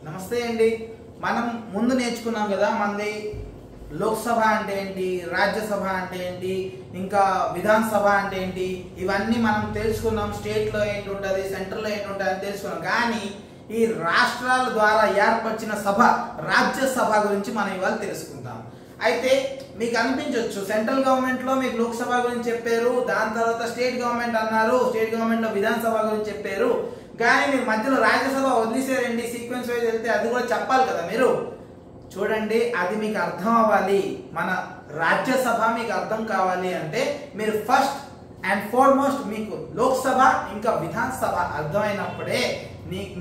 నమస్తే అండి. మనం ముందు నేర్చుకున్నాం కదా, మనది లోక్సభ అంటే ఏంటి, రాజ్యసభ అంటే ఏంటి, ఇంకా విధానసభ అంటే ఏంటి, ఇవన్నీ మనం తెలుసుకున్నాం. స్టేట్లో ఏంటి ఉంటుంది, సెంట్రల్లో ఏంటి ఉంటుంది అని తెలుసుకున్నాం. కానీ ఈ రాష్ట్రాల ద్వారా ఏర్పరిచిన సభ రాజ్యసభ గురించి మనం ఇవాళ తెలుసుకుందాం. అయితే మీకు అనిపించవచ్చు, సెంట్రల్ గవర్నమెంట్ లో మీకు లోక్సభ గురించి చెప్పారు, దాని తర్వాత స్టేట్ గవర్నమెంట్ అన్నారు, స్టేట్ గవర్నమెంట్ లో విధానసభ గురించి చెప్పారు, కానీ మీరు మధ్యలో రాజ్యసభ వదిలేసారండి. సీక్వెన్స్ వైజ్ వెళ్తే అది కూడా చెప్పాలి కదా మీరు. చూడండి, అది మీకు అర్థం అవ్వాలి. మన రాజ్యసభ మీకు అర్థం కావాలి అంటే మీరు ఫస్ట్ అండ్ ఫార్మోస్ట్ మీకు లోక్సభ ఇంకా విధానసభ అర్థమైనప్పుడే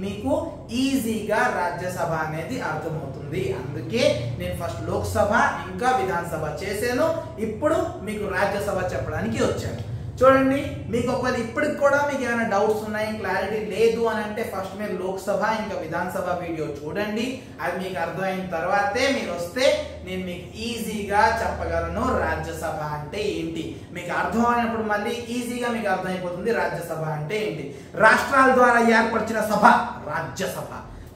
మీకు ఈజీగా రాజ్యసభ అనేది అర్థమవుతుంది. అందుకే నేను ఫస్ట్ లోక్సభ ఇంకా విధానసభ చేశాను, ఇప్పుడు మీకు రాజ్యసభ చెప్పడానికి వచ్చాను. చూడండి, మీకు ఒకవేళ ఇప్పటికి కూడా మీకు ఏమైనా డౌట్స్ ఉన్నాయి, క్లారిటీ లేదు అని అంటే ఫస్ట్ మీరు లోక్సభ ఇంకా విధానసభ వీడియో చూడండి. అది మీకు అర్థమైన తర్వాతే మీరు వస్తే నేను మీకు ఈజీగా చెప్పగలను రాజ్యసభ అంటే ఏంటి. మీకు అర్థం అయినప్పుడు మళ్ళీ ఈజీగా మీకు అర్థమైపోతుంది రాజ్యసభ అంటే ఏంటి. రాష్ట్రాల ద్వారా ఏర్పరిచిన సభ రాజ్యసభ.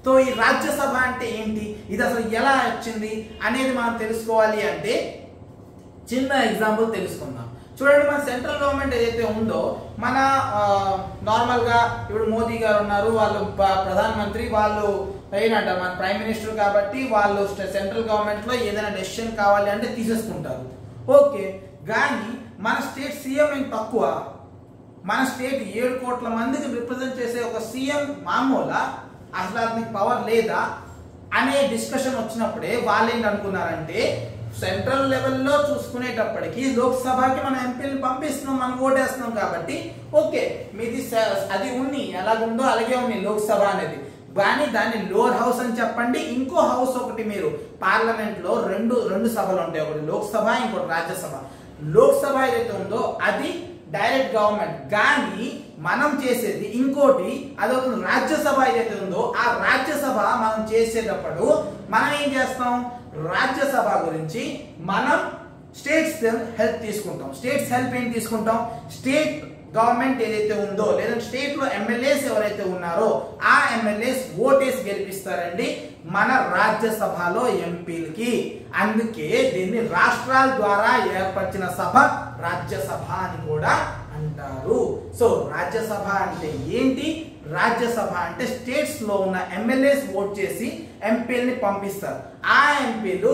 సో ఈ రాజ్యసభ అంటే ఏంటి, ఇది అసలు ఎలా వచ్చింది అనేది మనం తెలుసుకోవాలి అంటే చిన్న ఎగ్జాంపుల్ తెలుసుకుందాం. చూడండి, మన సెంట్రల్ గవర్నమెంట్ ఏదైతే ఉందో, మన నార్మల్ గా ఇప్పుడు మోదీ గారు ఉన్నారు, వాళ్ళు ప్రధానమంత్రి, వాళ్ళు ఏంటంట మన ప్రైమ్ మినిస్టర్, కాబట్టి వాళ్ళు సెంట్రల్ గవర్నమెంట్ లో ఏదైనా డెసిషన్ కావాలి అంటే తీసేసుకుంటారు. ఓకే, కానీ మన స్టేట్ సీఎం ఏం తక్కువ? మన స్టేట్ 7 కోట్ల మందికి రిప్రజెంట్ చేసే ఒక సీఎం మామూలా, అసలు అతనికి పవర్ లేదా అనే డిస్కషన్ వచ్చినప్పుడే వాళ్ళు ఏంటి అనుకున్నారంటే, సెంట్రల్ లెవెల్లో చూసుకునేటప్పటికి లోక్సభకి మనం ఎంపీలు పంపిస్తున్నాం, మనం ఓటేస్తున్నాం కాబట్టి ఓకే మీది అది ఉన్ని ఎలాగుందో అలాగే ఉంది లోక్సభ అనేది. కానీ దాన్ని లోవర్ హౌస్ అని చెప్పండి. ఇంకో హౌస్ ఒకటి, మీరు పార్లమెంట్ లో రెండు సభలు ఉంటాయి, ఒకటి లోక్సభ ఇంకోటి రాజ్యసభ. లోక్సభ ఏదైతే ఉందో అది డైరెక్ట్ గవర్నమెంట్, కానీ మనం చేసేది ఇంకోటి, అదొక రాజ్యసభ ఏదైతే ఉందో ఆ రాజ్యసభ మనం చేసేటప్పుడు మనం ఏం చేస్తాం, రాజ్యసభ గురించి మనం స్టేట్స్ హెల్ప్ తీసుకుంటాం. స్టేట్స్ హెల్ప్ ఏం తీసుకుంటాం, స్టేట్ గవర్నమెంట్ ఏదైతే ఉందో లేదంటే స్టేట్ లో ఎమ్మెల్యేస్ ఎవరైతే ఉన్నారో ఆ ఎమ్మెల్యేస్ ఓటేసి గెలిపిస్తారండి మన రాజ్యసభలో ఎంపీలకి. అందుకే దీన్ని రాష్ట్రాల ద్వారా ఏర్పరిచిన సభ రాజ్యసభ అని కూడా అంటారు. సో రాజ్యసభ అంటే ఏంటి, రాజ్యసభ అంటే స్టేట్స్ లో ఉన్న ఎమ్మెల్యేస్ ఓట్ చేసి ఎంపీలని పంపిస్తారు. ఆ ఎంపీలు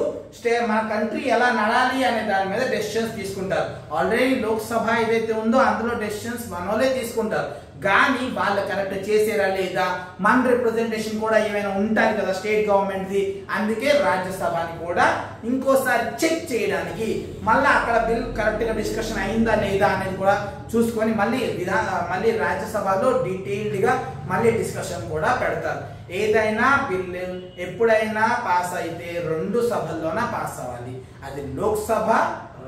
మన కంట్రీ ఎలా నడాలి అనే దాని మీద డెసిషన్స్ తీసుకుంటారు. ఆల్రెడీ లోక్సభ ఏదైతే ఉందో అందులో డెసిషన్స్ మనోలే తీసుకుంటారు, కానీ వాళ్ళు కరెక్ట్ చేసేరా లేదా, మన రిప్రజెంటేషన్ కూడా ఏమైనా ఉంటాయి కదా స్టేట్ గవర్నమెంట్ ది. అందుకే రాజ్యసభని కూడా ఇంకోసారి చెక్ చేయడానికి, మళ్ళీ అక్కడ బిల్ కరెక్ట్ గా డిస్కషన్ అయిందా లేదా అనేది కూడా చూసుకొని మళ్ళీ రాజ్యసభలో డీటెయిల్డ్ గా మళ్ళీ డిస్కషన్ కూడా పెడతారు. ఏదైనా బిల్లు ఎప్పుడైనా పాస్ అయితే 2 సభల్లోన పాస్ అవ్వాలి. అది లోక్సభ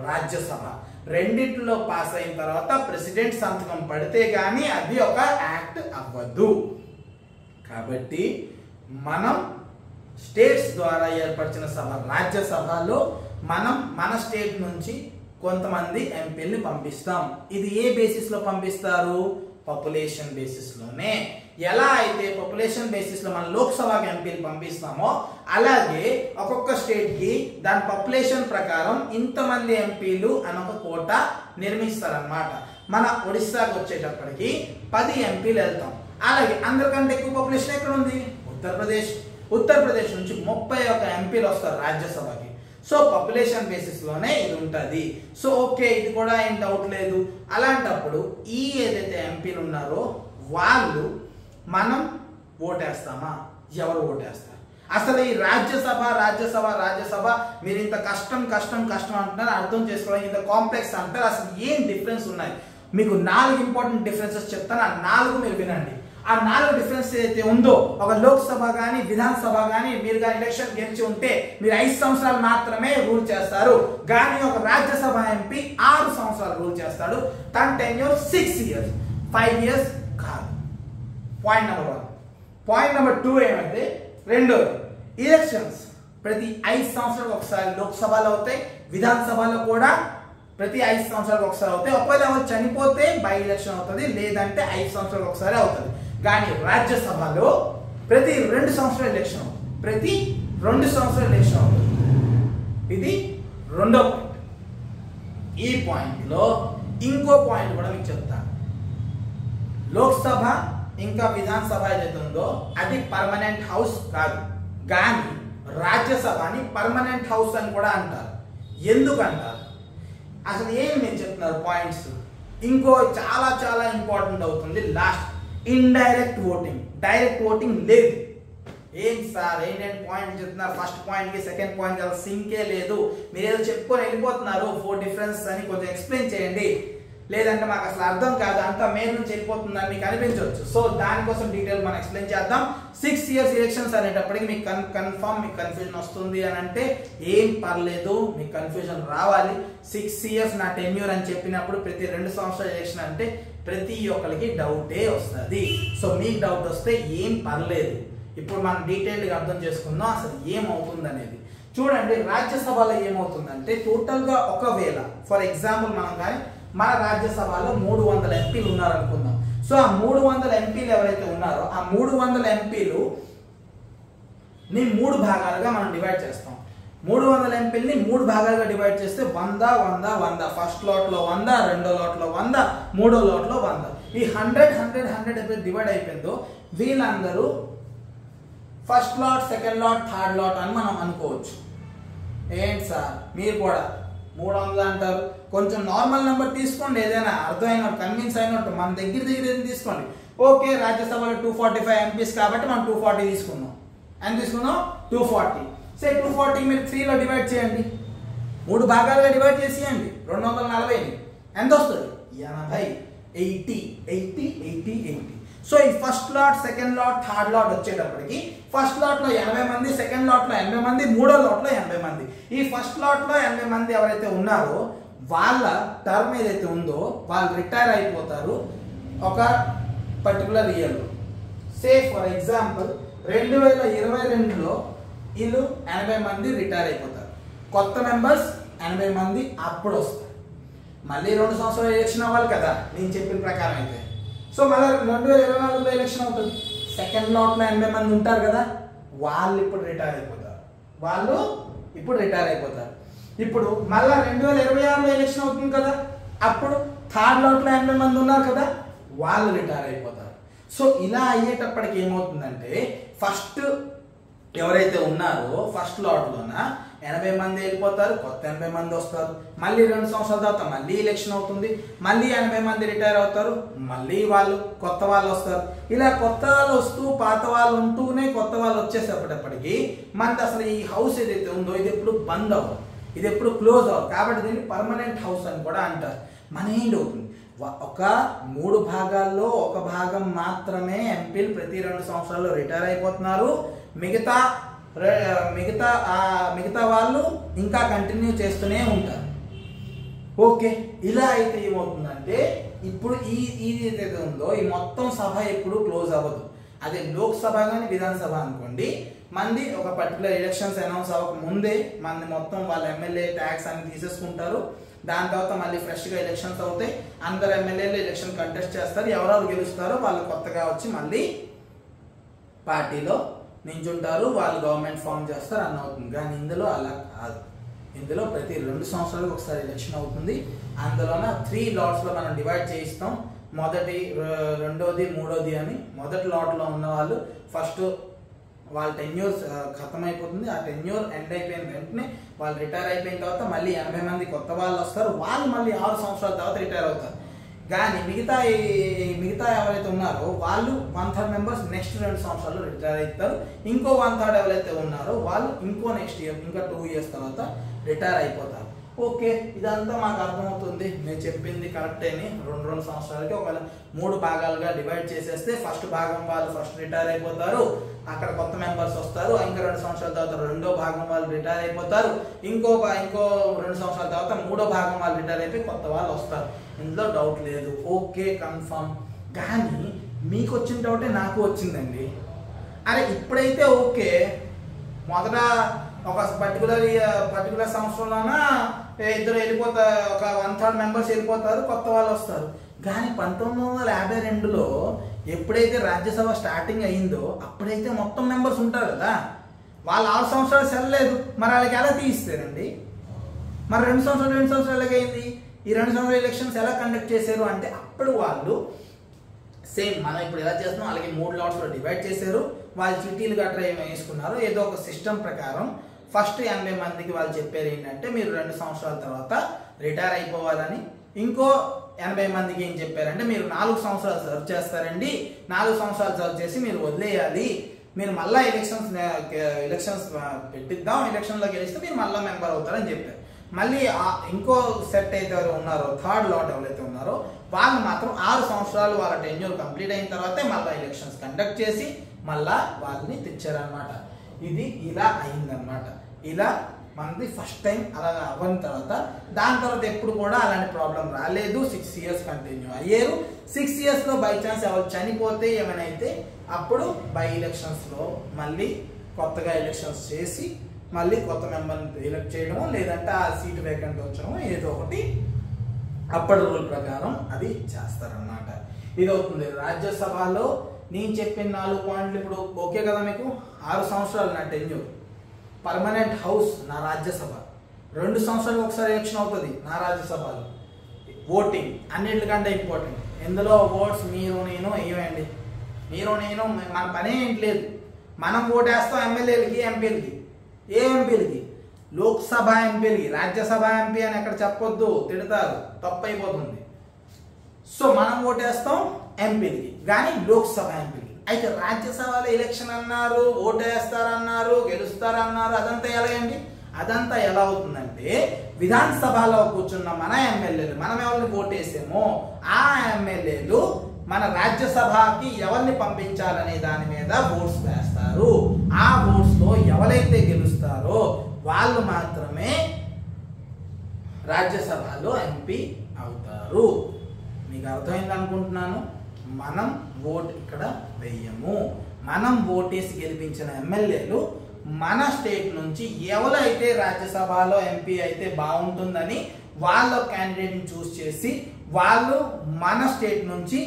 రాజ్యసభ. రెండిట్లో పాస్ అయిన తర్వాత ప్రెసిడెంట్ సంతకం పడితే గానీ అది ఒక యాక్ట్ అవ్వదు. కాబట్టి మనం స్టేట్స్ ద్వారా ఏర్పరిచిన సభ రాజ్యసభలో మనం మన స్టేట్ నుంచి కొంతమంది ఎంపీల్ని పంపిస్తాం. ఇది ఏ బేసిస్ లో పంపిస్తారు, పాపులేషన్ బేసిస్ లోనే. ఎలా అయితే పాపులేషన్ బేసిస్ లో మనం లోక్సభకి ఎంపీలు పంపిస్తామో అలాగే ఒక్కొక్క స్టేట్ కి దాని పాపులేషన్ ప్రకారం ఇంతమంది ఎంపీలు అని ఒక కోటా నిర్మిస్తారనమాట. మన ఒడిస్సాకి వచ్చేటప్పటికి 10 ఎంపీలు వెళ్తాం. అలాగే అందరికంటే ఎక్కువ పాపులేషన్ ఎక్కడ ఉంది, ఉత్తరప్రదేశ్ నుంచి 31 ఎంపీలు వస్తారు రాజ్యసభకి. సో పాపులేషన్ బేసిస్ లోనే ఇది ఉంటుంది. సో ఓకే, ఇది కూడా ఏం డౌట్ లేదు. అలాంటప్పుడు ఈ ఏదైతే ఎంపీలు ఉన్నారో వాళ్ళు మనం ఓటేస్తామా, ఎవరు ఓటేస్తారు? అసలు ఈ రాజ్యసభ మీరు ఇంత కష్టం అంటున్నారు, అర్థం చేసుకోవడానికి ఇంత కాంప్లెక్స్ అంటారు. అసలు ఏం డిఫరెన్స్ ఉన్నాయి, మీకు 4 ఇంపార్టెంట్ డిఫరెన్సెస్ చెప్తాను. ఆ 4 మీరు వినండి. ఆ 4 డిఫరెన్స్ ఏదైతే ఉందో, ఒక లోక్సభ కానీ విధానసభ కానీ మీరు కానీ ఎలక్షన్ గెలిచి ఉంటే మీరు 5 సంవత్సరాలు మాత్రమే రూల్ చేస్తారు, కానీ ఒక రాజ్యసభ ఎంపీ 6 సంవత్సరాలు రూల్ చేస్తాడు. తన టెన్యూర్ 6 ఇయర్స్, 5 ఇయర్స్ కాదు. Point number 1. పాయింట్ నెంబర్ 2 ఏమంటే, రెండోది ఎలక్షన్స్ ప్రతి 5 సంవత్సరాలకు ఒకసారి లోక్సభలో అవుతాయి, విధానసభలో కూడా ప్రతి 5 సంవత్సరాలకు ఒకసారి అవుతాయి. ఒకవేళ ఎవరు చనిపోతే బై ఎలక్షన్ అవుతుంది, లేదంటే 5 సంవత్సరాలకు ఒకసారి అవుతుంది. కానీ రాజ్యసభలో ప్రతి 2 సంవత్సరాలు ఎలక్షన్ అవుతుంది. ప్రతి 2 సంవత్సరాలు ఎలక్షన్ అవుతుంది. ఇది రెండో పాయింట్. ఈ పాయింట్లో ఇంకో పాయింట్ కూడా మీకు చెప్తాను. లోక్సభ ఇంకా విధానసభ ఏదైతే ఉందో అది పర్మనెంట్ హౌస్ కాదు, కానీ రాజ్యసభని పర్మనెంట్ హౌస్ అని కూడా అంటారు. ఎందుకంటారు అసలు ఏం మీరు చెప్తున్నారు పాయింట్స్. ఇంకో చాలా చాలా ఇంపార్టెంట్ అవుతుంది last, indirect voting. Direct voting లేదు. ఏం సార్ ఏంటంటే పాయింట్ చెప్తున్నారు, ఫస్ట్ పాయింట్కి సెకండ్ పాయింట్ అలా సింకే లేదు, మీరు ఏదో చెప్పుకొని వెళ్ళిపోతున్నారు 4 డిఫరెన్స్ అని కొంచెం ఎక్స్ప్లెయిన్ చేయండి, లేదంటే మాకు అసలు అర్థం కాదు, అంతా మేలు నుంచి వెళ్ళిపోతుందని మీకు అనిపించవచ్చు. సో దానికోసం డీటెయిల్ మనం ఎక్స్ప్లెయిన్ చేద్దాం. 6 years ఎలక్షన్స్ అనేటప్పటికి మీకు కన్ఫర్మ్ మీకు కన్ఫ్యూజన్ వస్తుంది అని అంటే ఏం పర్లేదు, మీకు కన్ఫ్యూజన్ రావాలి. 6 years నా టెన్యూర్ అని చెప్పినప్పుడు ప్రతి 2 సంవత్సరాల ఎలక్షన్ అంటే ప్రతి ఒక్కరికి డౌటే వస్తుంది. సో మీకు డౌట్ వస్తే ఏం పర్లేదు, ఇప్పుడు మనం డీటెయిల్గా అర్థం చేసుకుందాం అసలు ఏమవుతుంది అనేది. చూడండి రాజ్యసభలో ఏమవుతుందంటే టోటల్గా ఒకవేళ ఫర్ ఎగ్జాంపుల్ మనం కానీ మన రాజ్యసభలో 300 ఎంపీలు ఉన్నారనుకుందాం. సో ఆ 300 ఎంపీలు ఎవరైతే ఉన్నారో ఆ 300 ఎంపీలు ని 3 భాగాలుగా మనం డివైడ్ చేస్తాం. 300 ఎంపీలని 3 భాగాలుగా డివైడ్ చేస్తే 100 100 100, ఫస్ట్ లాట్లో 100, రెండో లాట్లో 100, మూడో లాట్లో 100. ఈ 100 100 100 ఎప్పుడు డివైడ్ అయిపోయిందో వీళ్ళందరూ first lot, second lot, third lot అని మనం అనుకోవచ్చు. ఏంటి సార్ మీరు కూడా 300 అంటారు, కొంచెం నార్మల్ నెంబర్ తీసుకోండి, ఏదైనా అర్థమైనట్టు కన్విన్స్ అయినట్టు మన దగ్గర తీసుకోండి. ఓకే రాజ్యసభలో 245 ఎంపీస్ కాబట్టి మనం 240 తీసుకుందాం. ఎంత తీసుకుందాం 240. సే 240 మీరు 3లో డివైడ్ చేయండి, 3 భాగాలుగా డివైడ్ చేసేయండి. 240 ఎంత వస్తుంది 80, 80 80 80 80. సో ఈ first lot, second lot, third lot వచ్చేటప్పటికి ఫస్ట్ లాట్ లో 80 మంది, సెకండ్ లాట్ లో 80 మంది, మూడో లాట్ లో 80 మంది. ఈ ఫస్ట్ లాట్ లో 80 మంది ఎవరైతే ఉన్నారో వాళ్ళ టర్మ్ ఏదైతే ఉందో వాళ్ళు రిటైర్ అయిపోతారు ఒక పర్టికులర్ ఇయర్ లో. సే ఫర్ ఎగ్జాంపుల్ 2022లో వీళ్ళు 80 మంది రిటైర్ అయిపోతారు, కొత్త మెంబర్స్ 80 మంది అప్పుడు వస్తారు. మళ్ళీ 2 సంవత్సరాలు ఎలక్షన్ అవ్వాలి కదా నేను చెప్పిన ప్రకారం అయితే. సో మళ్ళీ 2024లో ఎలక్షన్ అవుతుంది, సెకండ్ లాట్లో 80 మంది ఉంటారు కదా వాళ్ళు ఇప్పుడు రిటైర్ అయిపోతారు. ఇప్పుడు మళ్ళీ 2026లో ఎలక్షన్ అవుతుంది కదా, అప్పుడు థర్డ్ లాట్లో 80 మంది ఉన్నారు కదా వాళ్ళు రిటైర్ అయిపోతారు. సో ఇలా అయ్యేటప్పటికి ఏమవుతుందంటే ఫస్ట్ ఎవరైతే ఉన్నారో ఫస్ట్ లాట్లోన 80 మంది వెళ్ళిపోతారు, కొత్త 80 మంది వస్తారు. మళ్ళీ 2 సంవత్సరాల తర్వాత మళ్ళీ ఎలక్షన్ అవుతుంది, మళ్ళీ 80 మంది రిటైర్ అవుతారు, మళ్ళీ వాళ్ళు కొత్త వాళ్ళు వస్తారు. ఇలా కొత్త వాళ్ళు వస్తూ పాత వాళ్ళు ఉంటూనే కొత్త వాళ్ళు వచ్చేసేపటికి మనకి అసలు ఈ హౌస్ ఏదైతే ఉందో ఇది ఎప్పుడు బంద్ అవ్వదు, ఇది ఎప్పుడు క్లోజ్ అవ్వదు. కాబట్టి దీన్ని పర్మనెంట్ హౌస్ అని కూడా అంటారు. మన ఏంటి అవుతుంది ఒక 3 భాగాల్లో ఒక భాగం మాత్రమే ఎంపీలు ప్రతి 2 సంవత్సరాల్లో రిటైర్ అయిపోతున్నారు, మిగతా వాళ్ళు ఇంకా కంటిన్యూ చేస్తూనే ఉంటారు. ఓకే ఇలా అయితే ఏమవుతుందంటే ఇప్పుడు ఇది ఏదైతే ఉందో ఈ మొత్తం సభ ఎప్పుడు క్లోజ్ అవ్వదు. అదే లోక్సభ కానీ విధానసభ అనుకోండి, మంది ఒక పర్టికులర్ ఎలక్షన్స్ అనౌన్స్ అవ్వక ముందే మంది మొత్తం వాళ్ళ ఎమ్మెల్యే ట్యాక్స్ అన్ని తీసేసుకుంటారు. దాని తర్వాత మళ్ళీ ఫ్రెష్గా ఎలక్షన్స్ అవుతాయి, అందరు ఎమ్మెల్యేలు ఎలక్షన్ కంటెస్ట్ చేస్తారు, ఎవరెవరు గెలుస్తారో వాళ్ళు కొత్తగా వచ్చి మళ్ళీ పార్టీలో నించుంటారు, వాళ్ళు గవర్నమెంట్ ఫామ్ చేస్తారు అన్న అవుతుంది. కానీ ఇందులో అలా కాదు, ఇందులో ప్రతి 2 సంవత్సరాలకు ఒకసారి ఎలక్షన్ అవుతుంది. అందులోన 3 లాట్స్లో మనం డివైడ్ చేయిస్తాం, మొదటి, రెండోది, మూడోది అని. మొదటి లాట్లో ఉన్న వాళ్ళు ఫస్ట్ వాళ్ళ టెన్యూర్ ఖతం అయిపోతుంది, ఆ టెన్యూర్ ఎండ్ అయిపోయిన వెంటనే వాళ్ళు రిటైర్ అయిపోయిన తర్వాత మళ్ళీ 80 మంది కొత్త వాళ్ళు వస్తారు, వాళ్ళు మళ్ళీ 6 సంవత్సరాల తర్వాత రిటైర్ అవుతారు. కానీ మిగతా ఎవరైతే ఉన్నారో వాళ్ళు 1/3 మెంబర్స్ నెక్స్ట్ 2 సంవత్సరాలు రిటైర్ అవుతారు, ఇంకో 1/3 ఎవరైతే ఉన్నారో వాళ్ళు ఇంకో నెక్స్ట్ ఇయర్ ఇంకా 2 years తర్వాత రిటైర్ అయిపోతారు. ఓకే ఇదంతా మాకు అర్థమవుతుంది, నేను చెప్పింది కరెక్టే. 2 సంవత్సరాలకి ఒకవేళ 3 భాగాలుగా డివైడ్ చేసేస్తే ఫస్ట్ భాగం వాళ్ళు ఫస్ట్ రిటైర్ అయిపోతారు, అక్కడ కొత్త మెంబర్స్ వస్తారు, ఇంకా 2 సంవత్సరాల తర్వాత రెండో భాగం వాళ్ళు రిటైర్ అయిపోతారు, ఇంకో 2 సంవత్సరాల తర్వాత మూడో భాగం వాళ్ళు రిటైర్ అయిపోయి కొత్త వాళ్ళు వస్తారు. ఇందులో డౌట్ లేదు, ఓకే కన్ఫర్మ్. కానీ మీకు వచ్చిన డౌటే నాకు వచ్చిందండి. అరే ఇప్పుడైతే ఓకే, మొదట ఒక పర్టికులర్ సంవత్సరంలోన ఇద్దరు వెళ్ళిపోతారు, ఒక 1/3 మెంబర్స్ వెళ్ళిపోతారు, కొత్త వాళ్ళు వస్తారు. కానీ 1952లో ఎప్పుడైతే రాజ్యసభ స్టార్టింగ్ అయిందో అప్పుడైతే మొత్తం మెంబర్స్ ఉంటారు కదా, వాళ్ళు 6 సంవత్సరాలు సెల్లలేదు, మరి వాళ్ళకి ఎలా తీయిస్తారండి? మరి 2 సంవత్సరాలు ఎలాగైంది? ఈ 2 సంవత్సరాల ఎలక్షన్స్ ఎలా కండక్ట్ చేశారు అంటే అప్పుడు వాళ్ళు సేమ్ మనం ఇప్పుడు ఎలా చేస్తున్నాం అలాగే 3 లాట్స్లో డివైడ్ చేశారు. వాళ్ళు చీటీలు గట్రా ఏమో వేసుకున్నారు, ఏదో ఒక సిస్టమ్ ప్రకారం ఫస్ట్ 80 మందికి వాళ్ళు చెప్పారు ఏంటంటే మీరు 2 సంవత్సరాల తర్వాత రిటైర్ అయిపోవాలని. ఇంకో 80 మందికి ఏం చెప్పారంటే మీరు 4 సంవత్సరాలు సర్వ్ చేస్తారండి, 4 సంవత్సరాలు సర్వ్ చేసి మీరు వదిలేయాలి, మీరు మళ్ళీ ఎలక్షన్స్ పెట్టిద్దాం, ఎలక్షన్లో గెలిస్తే మీరు మళ్ళీ మెంబర్ అవుతారని చెప్పారు. మళ్ళీ ఇంకో సెట్ అయితే ఉన్నారో, థర్డ్ లాట్ ఎవరైతే ఉన్నారో వాళ్ళు మాత్రం 6 సంవత్సరాలు వాళ్ళ టెన్యూర్ కంప్లీట్ అయిన తర్వాతే మళ్ళీ ఎలక్షన్స్ కండక్ట్ చేసి మళ్ళా వాళ్ళని తెచ్చారనమాట. ఇది ఇలా అయిందనమాట. ఇలా మనది ఫస్ట్ టైం అలా అవ్వని తర్వాత దాని తర్వాత ఎప్పుడు కూడా అలాంటి ప్రాబ్లం రాలేదు. 6 ఇయర్స్ కంటిన్యూ అయ్యారు. 6 ఇయర్స్లో బై ఛాన్స్ ఎవరు చనిపోతే ఏమైనా అయితే అప్పుడు బై ఎలక్షన్స్లో మళ్ళీ కొత్తగా ఎలక్షన్స్ చేసి మళ్ళీ కొత్త మెంబర్ని ఎలక్ట్ చేయడము, లేదంటే ఆ సీట్ వేకెంట్ ఉంచడము, ఏదో ఒకటి అప్పటి రూల్ ప్రకారం అది చేస్తారన్నమాట. ఇది అవుతుంది రాజ్యసభలో. నేను చెప్పిన 4 పాయింట్లు ఇప్పుడు ఓకే కదా మీకు? 6 సంవత్సరాలు నా టెన్యూర్, పర్మనెంట్ హౌస్ నా రాజ్యసభ, 2 సంవత్సరాలకు ఒకసారి ఎలక్షన్ అవుతుంది నా రాజ్యసభలో, ఓటింగ్ అన్నింటికంటే ఇంపార్టెంట్. ఇందులో ఓట్స్ మీరు నేను వేయండి, మీరు నేను మన పనే ఏంటి లేదు. మనం ఓటేస్తాం ఎమ్మెల్యేలకి, ఎంపీలకి. ఏ ఎంపీలకి? లోక్సభ ఎంపీలకి. రాజ్యసభ ఎంపీ అని ఎక్కడ చెప్పొద్దు, తిడతారు, తప్పు అయిపోతుంది. సో మనం ఓటేస్తాం ఎంపీలకి, కానీ లోక్సభ ఎంపీలకి. అయితే రాజ్యసభలో ఎలక్షన్ అన్నారు, ఓటేస్తారన్నారు, గెలుస్తారన్నారు, అదంతా ఎలాగండి? అదంతా ఎలా అవుతుందంటే విధానసభలో కూర్చున్న మన ఎమ్మెల్యేలు, మనం ఎవరిని ఓటేసామో ఆ ఎమ్మెల్యేలు మన రాజ్యసభకి ఎవరిని పంపించాలనే దాని మీద ఓట్స్ వేస్తారు. ఆ ఓట్స్ లో ఎవరైతే గెలుస్తారో వాళ్ళు మాత్రమే రాజ్యసభలో ఎంపీ అవుతారు. మీకు అర్థమైంది అనుకుంటున్నాను. మనం ఓట్ ఇక్కడ వేయము. మనం ఓటేసి గెలిపించిన ఎమ్మెల్యేలు మన స్టేట్ నుంచి ఎవరైతే రాజ్యసభలో ఎంపీ అయితే బాగుంటుందని వాళ్ళ క్యాండిడేట్ని చూస్ చేసి వాళ్ళు మన స్టేట్ నుంచి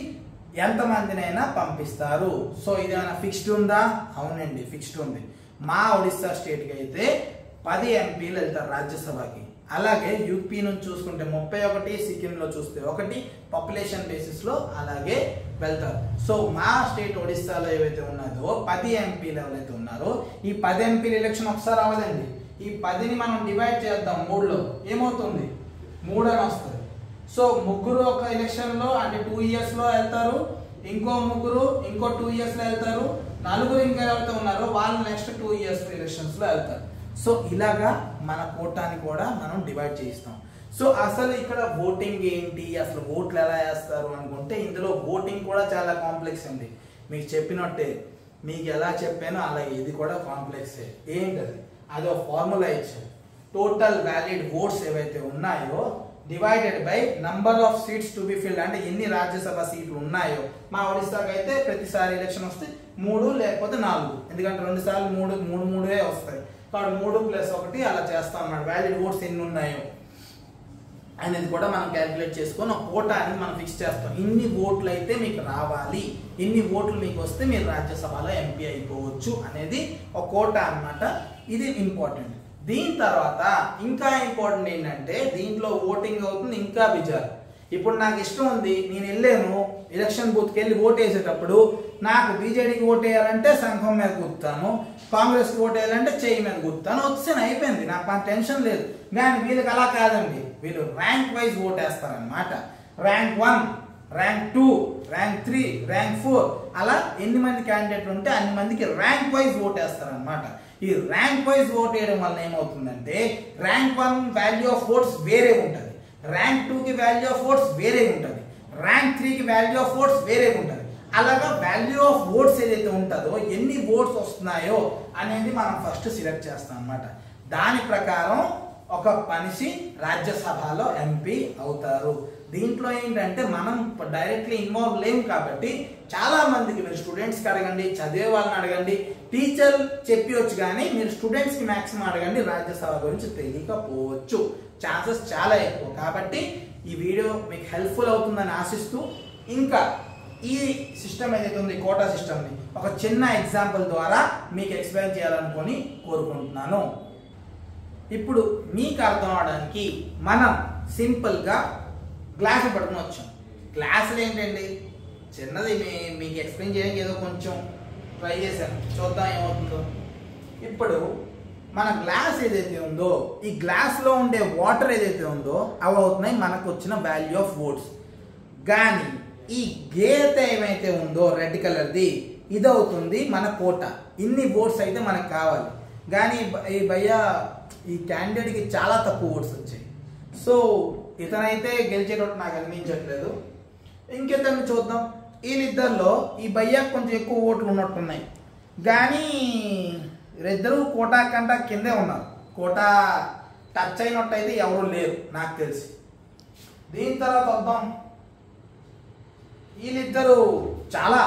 ఎంతమందినైనా పంపిస్తారు. సో ఇదేమైనా ఫిక్స్డ్ ఉందా? అవునండి, ఫిక్స్డ్ ఉంది. మా ఒడిస్సా స్టేట్కి అయితే 10 ఎంపీలు వెళ్తారు రాజ్యసభకి. అలాగే యూపీ నుంచి చూసుకుంటే 31, సిక్కింలో చూస్తే 1 పాపులేషన్ బేసిస్లో అలాగే వెళ్తారు. సో మా స్టేట్ ఒడిస్సాలో ఏవైతే ఉన్నదో 10 ఎంపీలు ఎవరైతే ఉన్నారో ఈ 10 ఎంపీల ఎలక్షన్ ఒకసారి అవ్వదండి. ఈ 10ని మనం డివైడ్ చేద్దాం 3లో, ఏమవుతుంది? 3 అని వస్తుంది. సో ముగ్గురు ఒక ఎలక్షన్లో అంటే 2 ఇయర్స్లో వెళ్తారు, ఇంకో ముగ్గురు ఇంకో 2 ఇయర్స్లో వెళ్తారు, నలుగురు ఇంకా ఎవరైతే ఉన్నారో వాళ్ళు నెక్స్ట్ 2 ఇయర్స్ ఎలక్షన్స్లో వెళ్తారు. సో ఇలాగా మన కోటాని కూడా మనం డివైడ్ చేయిస్తాం. సో అసలు ఇక్కడ ఓటింగ్ ఏంటి, అసలు ఓట్లు ఎలా వేస్తారు అనుకుంటే ఇందులో ఓటింగ్ కూడా చాలా కాంప్లెక్స్ అండి. మీకు చెప్పినట్టే, మీకు ఎలా చెప్పానో అలా ఇది కూడా కాంప్లెక్సే. ఏంటది? అదో ఫార్ములా ఇచ్చారు. టోటల్ వ్యాలిడ్ ఓట్స్ ఏవైతే ఉన్నాయో divided by number of seats to be filled, అంటే ఎన్ని రాజ్యసభ సీట్లు ఉన్నాయో. మా ఒడిస్సాకి అయితే ప్రతిసారి ఎలక్షన్ వస్తే 3 లేకపోతే 4, ఎందుకంటే 2 సార్లు 3 వస్తాయి. కాబట్టి 3 + 1 అలా చేస్తాం అన్నమాట. వ్యాలిడ్ ఓట్స్ ఎన్ని ఉన్నాయో అనేది కూడా మనం క్యాలిక్యులేట్ చేసుకొని ఒక కోటా అనేది మనం ఫిక్స్ చేస్తాం. ఇన్ని ఓట్లు అయితే మీకు రావాలి, ఇన్ని ఓట్లు మీకు వస్తే మీరు రాజ్యసభలో ఎంపీ అయిపోవచ్చు అనేది ఒక కోటా అన్నమాట. ఇది ఇంపార్టెంట్. దీని తర్వాత ఇంకా ఇంపార్టెంట్ ఏంటంటే దీంట్లో ఓటింగ్ అవుతుంది ఇంకా బిజార్. ఇప్పుడు నాకు ఇష్టం ఉంది, నేను వెళ్ళాను ఎలక్షన్ బూత్కి వెళ్ళి ఓట్ వేసేటప్పుడు నాకు బీజేడీకి ఓట్ వేయాలంటే సంఘం మీద గుర్తాను, కాంగ్రెస్కి ఓట్ వేయాలంటే చేయి మీద గుర్తాను, వచ్చాను, అయిపోయింది, నాకు టెన్షన్ లేదు. కానీ వీళ్ళకి అలా కాదండి, వీళ్ళు ర్యాంక్ వైజ్ ఓట్ వేస్తారనమాట. ర్యాంక్ 1, ర్యాంక్ 2, ర్యాంక్ 3, ర్యాంక్ 4 అలా ఎన్ని మంది క్యాండిడేట్లు ఉంటే అన్ని మందికి ర్యాంక్ వైజ్ ఓట్ వేస్తారనమాట. ఈ ర్యాంక్ వైజ్ ఓట్ వేయడం వల్ల ఏమవుతుందంటే ర్యాంక్ 1 వాల్యూ ఆఫ్ ఓట్స్ వేరే ఉంటుంది, ర్యాంక్ 2కి వాల్యూ ఆఫ్ ఓట్స్ వేరే ఉంటుంది, ర్యాంక్ 3కి వాల్యూ ఆఫ్ ఓట్స్ వేరే ఉంటుంది. అలాగా వాల్యూ ఆఫ్ ఓట్స్ ఏదైతే ఉంటుందో ఎన్ని ఓట్స్ వస్తున్నాయో అనేది మనం ఫస్ట్ సెలెక్ట్ చేస్తాం అన్నమాట. దాని ప్రకారం ఒక మనిషి రాజ్యసభలో ఎంపీ అవుతారు. దీంట్లో ఏంటంటే మనం డైరెక్ట్లీ ఇన్వాల్వ్ లేము కాబట్టి చాలా మందికి మీరు స్టూడెంట్స్కి అడగండి, చదివే వాళ్ళని అడగండి, టీచర్ చెప్పవచ్చు, కానీ మీరు స్టూడెంట్స్కి మ్యాక్సిమం అడగండి, రాజ్యసభ గురించి తెలియకపోవచ్చు, ఛాన్సెస్ చాలా ఎక్కువ. కాబట్టి ఈ వీడియో మీకు హెల్ప్ఫుల్ అవుతుందని ఆశిస్తూ, ఇంకా ఈ సిస్టమ్ ఏదైతే ఉంది కోటా సిస్టమ్ని ఒక చిన్న ఎగ్జాంపుల్ ద్వారా మీకు ఎక్స్ప్లెయిన్ చేయాలనుకొని కోరుకుంటున్నాను. ఇప్పుడు మీకు అర్థం అవడానికి మనం సింపుల్గా గ్లాసులు పట్టుకుని వచ్చాం. గ్లాసులు ఏంటండి, చిన్నది మీకు ఎక్స్ప్లెయిన్ చేయడానికి ఏదో కొంచెం ట్రై చేశాను, చూద్దాం ఏమవుతుందో. ఇప్పుడు మన గ్లాస్ ఏదైతే ఉందో, ఈ గ్లాస్లో ఉండే వాటర్ ఏదైతే ఉందో అవి అవుతున్నాయి మనకు వచ్చిన వాల్యూ ఆఫ్ ఓట్స్. కానీ ఈ గీత ఏమైతే ఉందో రెడ్ కలర్ది, ఇది అవుతుంది మన కోట. ఇన్ని ఓట్స్ అయితే మనకు కావాలి, కానీ ఈ భయ్య ఈ క్యాండిడేట్కి చాలా తక్కువ ఓట్స్ వచ్చాయి. సో ఇతనైతే గెలిచేటట్టు నాకు అనిపించట్లేదు. ఇంకెతన్ని చూద్దాం. వీళ్ళిద్దరిలో ఈ భయ్యకు కొంచెం ఎక్కువ ఓట్లు ఉన్నట్టున్నాయి, కానీ వీరిద్దరూ కోటా కంట కిందే ఉన్నారు. కోటా టచ్ అయినట్టు అయితే ఎవరు లేరు నాకు తెలిసి. దీని తర్వాత వద్దాం, వీళ్ళిద్దరూ చాలా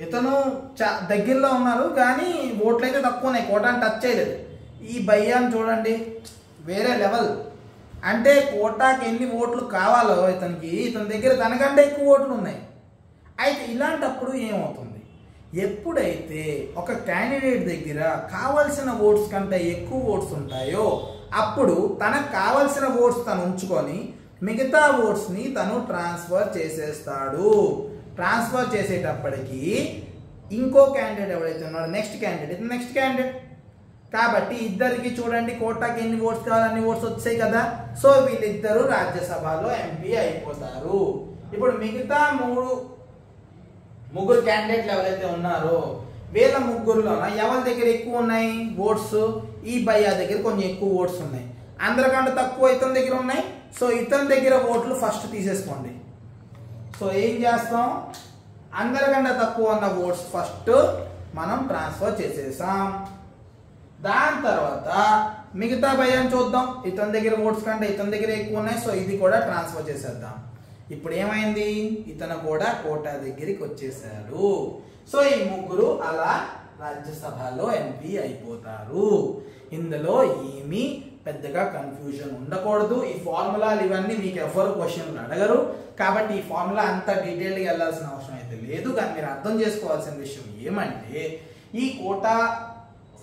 ఇతను దగ్గరలో ఉన్నారు, కానీ ఓట్లు అయితే తక్కువ ఉన్నాయి, కోటాని టచ్ చేయలేదు. ఈ భయ్యాన్ని చూడండి, వేరే లెవెల్. అంటే కోటాకి ఎన్ని ఓట్లు కావాలో ఇతనికి, ఇతని దగ్గర తనకంటే ఎక్కువ ఓట్లు ఉన్నాయి. అయితే ఇలాంటప్పుడు ఏమవుతుంది, ఎప్పుడైతే ఒక క్యాండిడేట్ దగ్గర కావాల్సిన ఓట్స్ కంటే ఎక్కువ ఓట్స్ ఉంటాయో అప్పుడు తనకు కావాల్సిన ఓట్స్ తను ఉంచుకొని మిగతా ఓట్స్ని తను ట్రాన్స్ఫర్ చేసేస్తాడు. ట్రాన్స్ఫర్ చేసేటప్పటికి ఇంకో క్యాండిడేట్ ఎవరైతే ఉన్నాడో నెక్స్ట్ క్యాండిడేట్ కాబట్టి ఇద్దరికి చూడండి కోటాకి ఎన్ని ఓట్స్ కావాలి అన్ని ఓట్స్ వచ్చాయి కదా. సో వీళ్ళిద్దరూ రాజ్యసభలో ఎంపీ అయిపోతారు. ఇప్పుడు మిగతా ముగ్గురు క్యాండిడేట్లు ఎవరైతే ఉన్నారో వీళ్ళ ముగ్గురులో ఎవరి దగ్గర ఎక్కువ ఉన్నాయి ఓట్స్, ఈ భయ్యా దగ్గర కొంచెం ఎక్కువ ఓట్స్ ఉన్నాయి, అందరికంటే తక్కువ ఇతని దగ్గర ఉన్నాయి. సో ఇతని దగ్గర ఓట్లు ఫస్ట్ తీసేసుకోండి. సో ఏం చేస్తాం, అందరికంటే తక్కువ ఉన్న ఓట్స్ ఫస్ట్ మనం ట్రాన్స్ఫర్ చేసేసాం. దాని తర్వాత మిగతా భయ్యాన్ని చూద్దాం, ఇతని దగ్గర ఓట్స్ కంటే ఇతని దగ్గర ఎక్కువ ఉన్నాయి, సో ఇది కూడా ట్రాన్స్ఫర్ చేసేద్దాం. ఇప్పుడు ఏమైంది, ఇతను కూడా కోటా దగ్గరికి వచ్చేసాడు. సో ఈ ముగ్గురు అలా రాజ్యసభలో ఎంపీ అయిపోతారు. ఇందులో ఏమీ పెద్దగా కన్ఫ్యూజన్ ఉండకూడదు. ఈ ఫార్ములాలు ఇవన్నీ మీకు ఎవరు క్వశ్చన్లు అడగరు, కాబట్టి ఈ ఫార్ములా అంత డీటెయిల్గా వెళ్ళాల్సిన అవసరం అయితే లేదు. కానీ మీరు అర్థం చేసుకోవాల్సిన విషయం ఏమంటే ఈ కోటా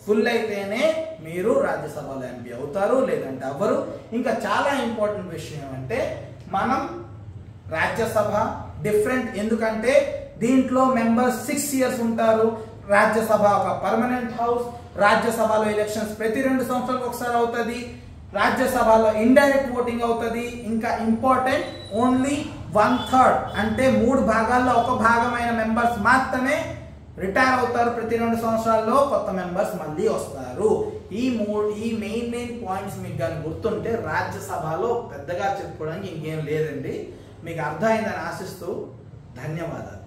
ఫుల్ అయితేనే మీరు రాజ్యసభలో ఎంపీ అవుతారు, లేదంటే అవ్వరు. ఇంకా చాలా ఇంపార్టెంట్ విషయం ఏమంటే మనం రాజ్యసభ డిఫరెంట్, ఎందుకంటే దీంట్లో మెంబర్స్ 6 years ఉంటారు. రాజ్యసభ ఒక పర్మనెంట్ హౌస్. రాజ్యసభలో ఎలక్షన్స్ ప్రతి 2 సంవత్సరాలకు ఒకసారి అవుతుంది. రాజ్యసభలో ఇండైరెక్ట్ ఓటింగ్ అవుతుంది. ఇంకా ఇంపార్టెంట్, ఓన్లీ 1/3 అంటే 3 భాగాల్లో 1 భాగమైన మెంబర్స్ మాత్రమే రిటైర్ అవుతారు. ప్రతి 2 సంవత్సరాల్లో కొత్త మెంబర్స్ మళ్ళీ వస్తారు. ఈ మెయిన్ పాయింట్స్ మీకు కానీ గుర్తుంటే రాజ్యసభలో పెద్దగా చెప్పుకోవడానికి ఇంకేం లేదండి. మీకు అర్థమైందని ఆశిస్తూ ధన్యవాదాలు.